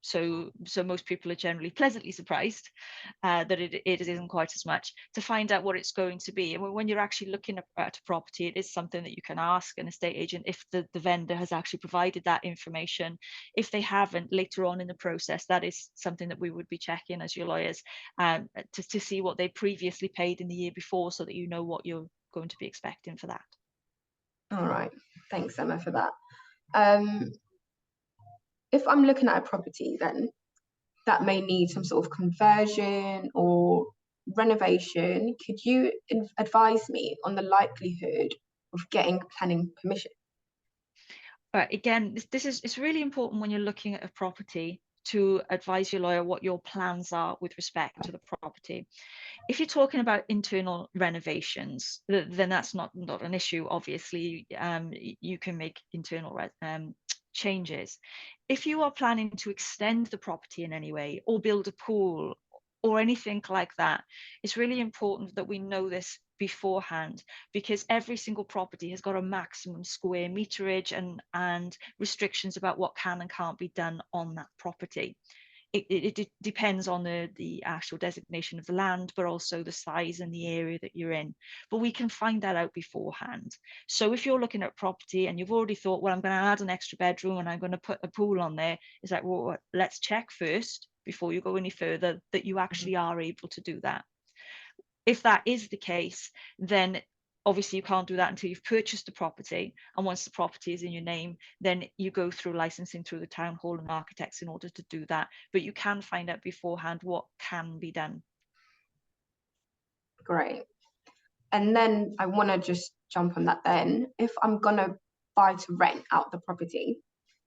D: So most people are generally pleasantly surprised that it isn't quite as much. To find out what it's going to be, and when you're actually looking at a property, it is something that you can ask an estate agent if the vendor has actually provided that information. If they haven't, later on in the process, that is something that we would be checking as your lawyers, to see what they previously paid in the year before, so that you know what you're going to be expecting for that.
A: All right, thanks, Emma, for that. If I'm looking at a property then that may need some sort of conversion or renovation, could you advise me on the likelihood of getting planning permission?
D: Again, it's really important when you're looking at a property to advise your lawyer what your plans are with respect to the property. If you're talking about internal renovations, then that's not an issue. Obviously, you can make internal changes. If you are planning to extend the property in any way or build a pool or anything like that, it's really important that we know this beforehand, because every single property has got a maximum square meterage and restrictions about what can and can't be done on that property. It depends on the actual designation of the land, but also the size and the area that you're in. But we can find that out beforehand. So if you're looking at property and you've already thought, well, I'm going to add an extra bedroom and I'm going to put a pool on there, it's like, well, let's check first before you go any further that you actually are able to do that. If that is the case, then obviously you can't do that until you've purchased the property. And once the property is in your name, then you go through licensing through the town hall and architects in order to do that. But you can find out beforehand what can be done.
A: Great. And then I want to just jump on that then. If I'm going to buy to rent out the property,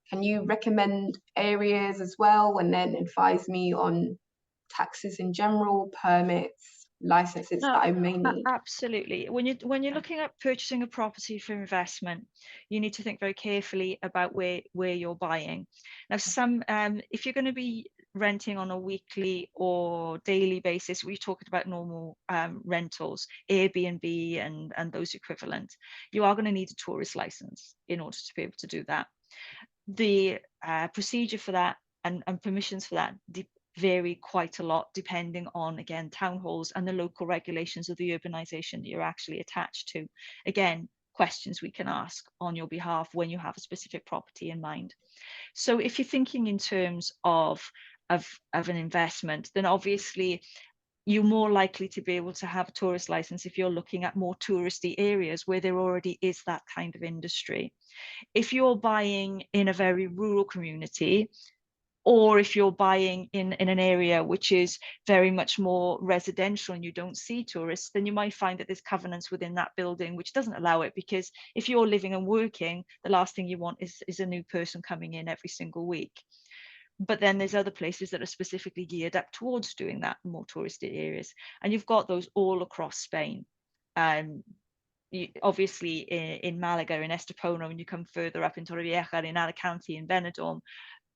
A: can you recommend areas as well, and then advise me on taxes in general, permits, licenses that I may need?
D: Absolutely. When you're looking at purchasing a property for investment, you need to think very carefully about where you're buying. Now, if you're going to be renting on a weekly or daily basis, we're talking about normal rentals, Airbnb and those equivalent, you are going to need a tourist license in order to be able to do that. The procedure for that and permissions for that vary quite a lot depending on, again, town halls and the local regulations of the urbanization that you're actually attached to. Again, questions we can ask on your behalf when you have a specific property in mind. So if you're thinking in terms of an investment, then obviously you're more likely to be able to have a tourist license if you're looking at more touristy areas where there already is that kind of industry. If you're buying in a very rural community, or if you're buying in an area which is very much more residential and you don't see tourists, then you might find that there's covenants within that building which doesn't allow it, because if you're living and working, the last thing you want is a new person coming in every single week. But then there's other places that are specifically geared up towards doing that, more touristy areas. And you've got those all across Spain. Obviously in Malaga, in Estepona, when you come further up in Torrevieja, in Alicante, in Benidorm,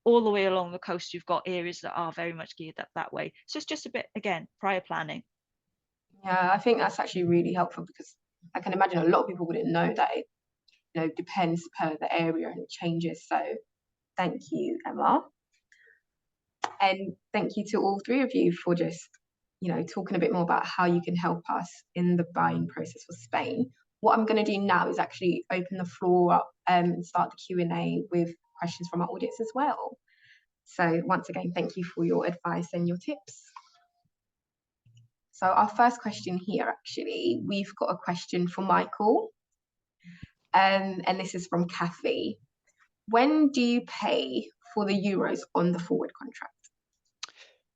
D: all the way along the coast, you've got areas that are very much geared up that way. So it's just a bit, again, prior planning.
A: Yeah, I think that's actually really helpful, because I can imagine a lot of people wouldn't know that it depends per the area and it changes. So thank you, Emma. And thank you to all three of you for just, talking a bit more about how you can help us in the buying process for Spain. What I'm going to do now is actually open the floor up and start the Q&A with questions from our audience as well. So once again, thank you for your advice and your tips. So our first question here, actually, we've got a question for Michael. And this is from Kathy. When do you pay for the euros on the forward contract?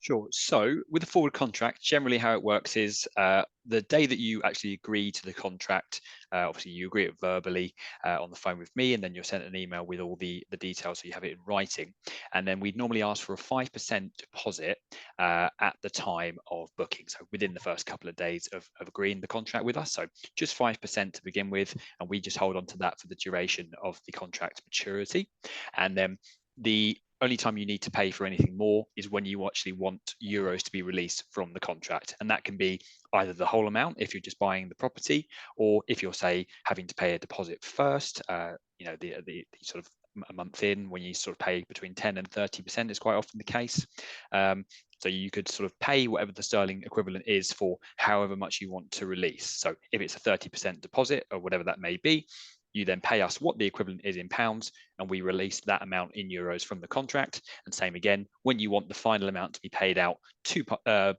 B: Sure. So with a forward contract, generally how it works is the day that you actually agree to the contract, obviously you agree it verbally on the phone with me, and then you're sent an email with all the details so you have it in writing. And then we'd normally ask for a 5% deposit at the time of booking. So within the first couple of days of agreeing the contract with us. So just 5% to begin with, and we just hold on to that for the duration of the contract maturity. And then the only time you need to pay for anything more is when you actually want euros to be released from the contract. And that can be either the whole amount if you're just buying the property, or if you're, say, having to pay a deposit first, the sort of a month in, when you sort of pay between 10 and 30% is quite often the case. So you could sort of pay whatever the sterling equivalent is for however much you want to release. So if it's a 30% deposit or whatever that may be, you then pay us what the equivalent is in pounds, and we release that amount in euros from the contract. And same again, when you want the final amount to be paid out to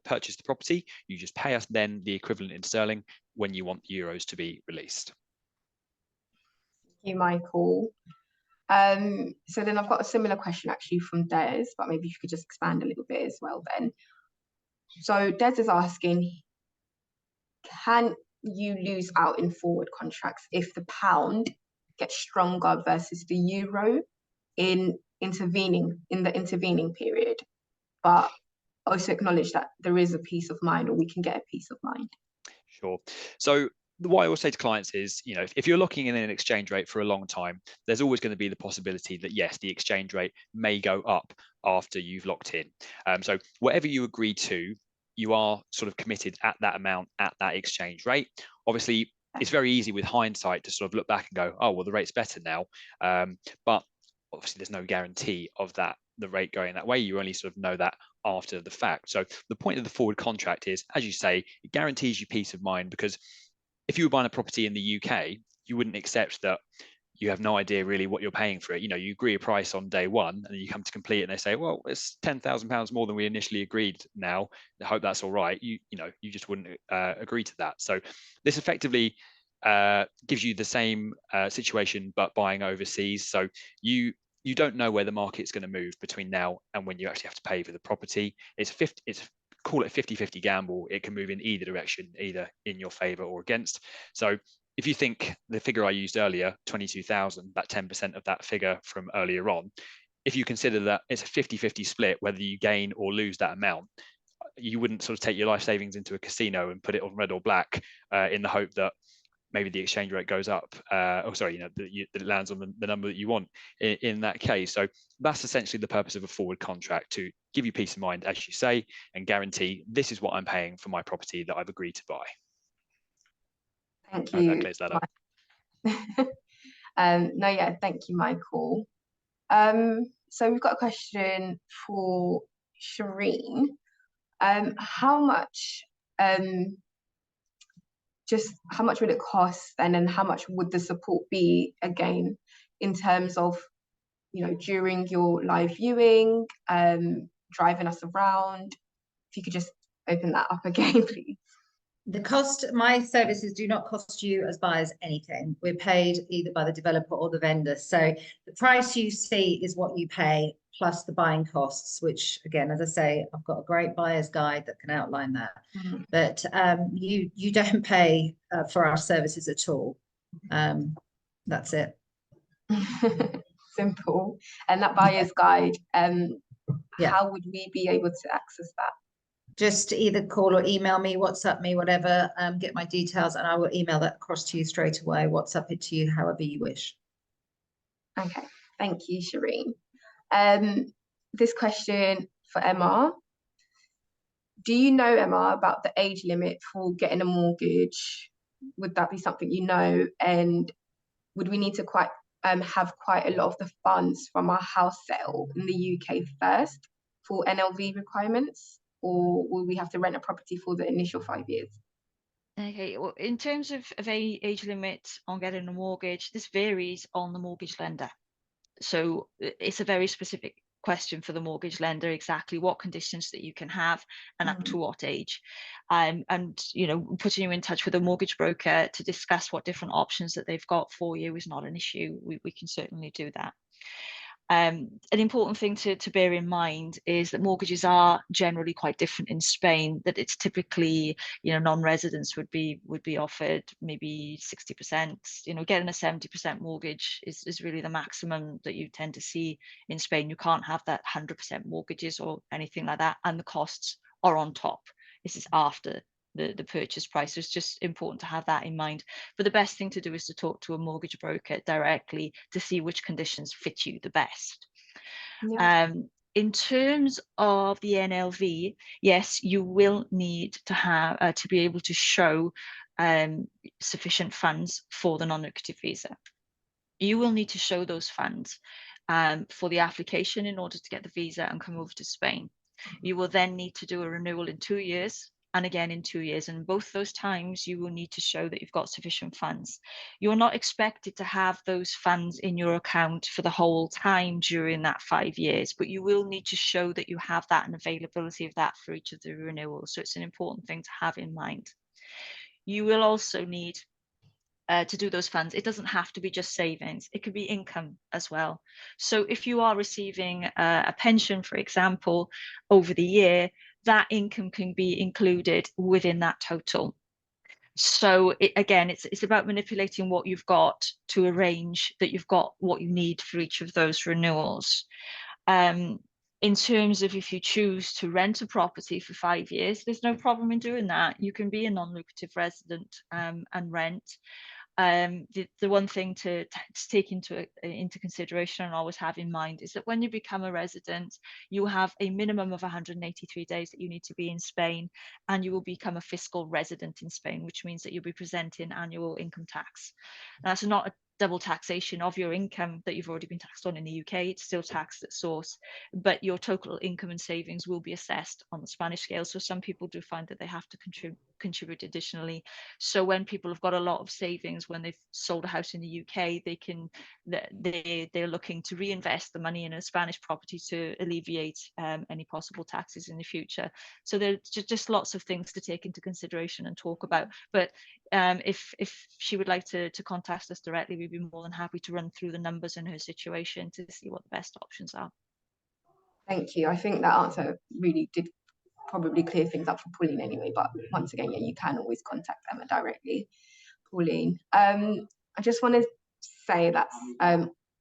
B: purchase the property, you just pay us then the equivalent in sterling when you want the euros to be released.
A: Thank you, Michael. So then I've got a similar question actually from Des, but maybe you could just expand a little bit as well then. So Des is asking, can you lose out in forward contracts if the pound gets stronger versus the euro in the intervening period, but also acknowledge that there is a peace of mind, or we can get a peace of mind?
B: Sure. So what I always say to clients is, if you're locking in an exchange rate for a long time, there's always going to be the possibility that, yes, the exchange rate may go up after you've locked in. So whatever you agree to, you are sort of committed at that amount at that exchange rate. Obviously, it's very easy with hindsight to sort of look back and go, oh, well, the rate's better now. But obviously, there's no guarantee of that, the rate going that way. You only sort of know that after the fact. So the point of the forward contract is, as you say, it guarantees you peace of mind, because if you were buying a property in the UK, you wouldn't accept that you have no idea really what you're paying for it. You agree a price on day one, and then you come to complete, and they say, well, it's £10,000 more than we initially agreed now. I hope that's all right. You just wouldn't agree to that. So this effectively gives you the same situation, but buying overseas. So you don't know where the market's going to move between now and when you actually have to pay for the property. Call it 50-50 gamble. It can move in either direction, either in your favor or against. So if you think the figure I used earlier, 22,000, that 10% of that figure from earlier on, if you consider that it's a 50-50 split, whether you gain or lose that amount, you wouldn't sort of take your life savings into a casino and put it on red or black in the hope that maybe the exchange rate goes up, that it lands on the number that you want in that case. So that's essentially the purpose of a forward contract, to give you peace of mind, as you say, and guarantee this is what I'm paying for my property that I've agreed to buy.
A: Thank
B: I hope
A: you.
B: that clears that up.
A: No, yeah, thank you, Michael. So we've got a question for Shireen. How much would it cost, and then how much would the support be, again, in terms of during your live viewing, driving us around? If you could just open that up again, please.
C: The cost, my services do not cost you as buyers anything. We're paid either by the developer or the vendor. So the price you see is what you pay plus the buying costs, which, again, as I say, I've got a great buyer's guide that can outline that. Mm-hmm. But you don't pay for our services at all. That's it.
A: Simple. And that buyer's guide,
C: yeah.
A: How would we be able to access that?
C: Just either call or email me, WhatsApp me, whatever, get my details, and I will email that across to you straight away, WhatsApp it to you, however you wish.
A: Okay, thank you, Shireen. This question for Emma. Do you know, Emma, about the age limit for getting a mortgage? Would that be something you know? And would we need to have quite a lot of the funds from our house sale in the UK first for NLV requirements? Or will we have to rent a property for the initial 5 years?
D: Okay, well, in terms of age limit on getting a mortgage, this varies on the mortgage lender. So it's a very specific question for the mortgage lender, exactly what conditions that you can have and up to what age. And putting you in touch with a mortgage broker to discuss what different options that they've got for you is not an issue. We can certainly do that. An important thing to bear in mind is that mortgages are generally quite different in Spain, that it's typically, non-residents would be offered maybe 60%, getting a 70% mortgage is really the maximum that you tend to see in Spain. You can't have that 100% mortgages or anything like that, and the costs are on top. This is after the purchase price. So it's just important to have that in mind. But the best thing to do is to talk to a mortgage broker directly to see which conditions fit you the best.
A: Yeah.
D: In terms of the NLV, yes, you will need to have to be able to show sufficient funds for the non-lucrative visa. You will need to show those funds for the application in order to get the visa and come over to Spain. You will then need to do a renewal in 2 years and again in 2 years. And both those times you will need to show that you've got sufficient funds. You're not expected to have those funds in your account for the whole time during that 5 years, but you will need to show that you have that and availability of that for each of the renewals. So it's an important thing to have in mind. You will also need to do those funds. It doesn't have to be just savings. It could be income as well. So if you are receiving a pension, for example, over the year, that income can be included within that total. So it's about manipulating what you've got to arrange that you've got what you need for each of those renewals. In terms of if you choose to rent a property for 5 years, there's no problem in doing that. You can be a non-lucrative resident and rent. The one thing to take into consideration and always have in mind is that when you become a resident, you have a minimum of 183 days that you need to be in Spain, and you will become a fiscal resident in Spain, which means that you'll be presenting annual income tax. And that's not a double taxation of your income that you've already been taxed on in the UK. It's still taxed at source, but your total income and savings will be assessed on the Spanish scale. So some people do find that they have to contribute additionally. So when people have got a lot of savings, when they've sold a house in the UK, they're looking to reinvest the money in a Spanish property to alleviate any possible taxes in the future. So there's just lots of things to take into consideration and talk about. But if she would like to contact us directly, we'd be more than happy to run through the numbers in her situation to see what the best options are.
A: Thank you. I think that answer really did probably clear things up for Pauline anyway, but once again, yeah, you can always contact Emma directly, Pauline. I just want to say that's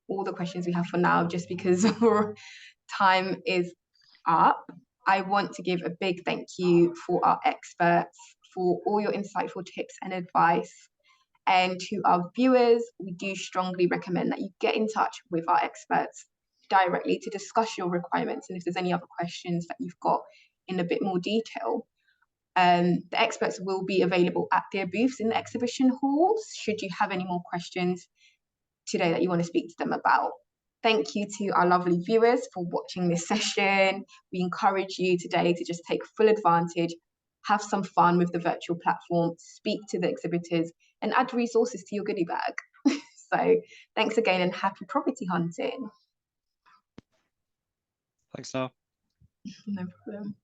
A: all the questions we have for now, just because our time is up. I want to give a big thank you for our experts for all your insightful tips and advice. And to our viewers, we do strongly recommend that you get in touch with our experts directly to discuss your requirements, and if there's any other questions that you've got in a bit more detail. The experts will be available at their booths in the exhibition halls should you have any more questions today that you want to speak to them about. Thank you to our lovely viewers for watching this session. We encourage you today to just take full advantage, have some fun with the virtual platform, speak to the exhibitors, and add resources to your goodie bag. So thanks again and happy property hunting.
B: Thanks, Noah.
A: No problem.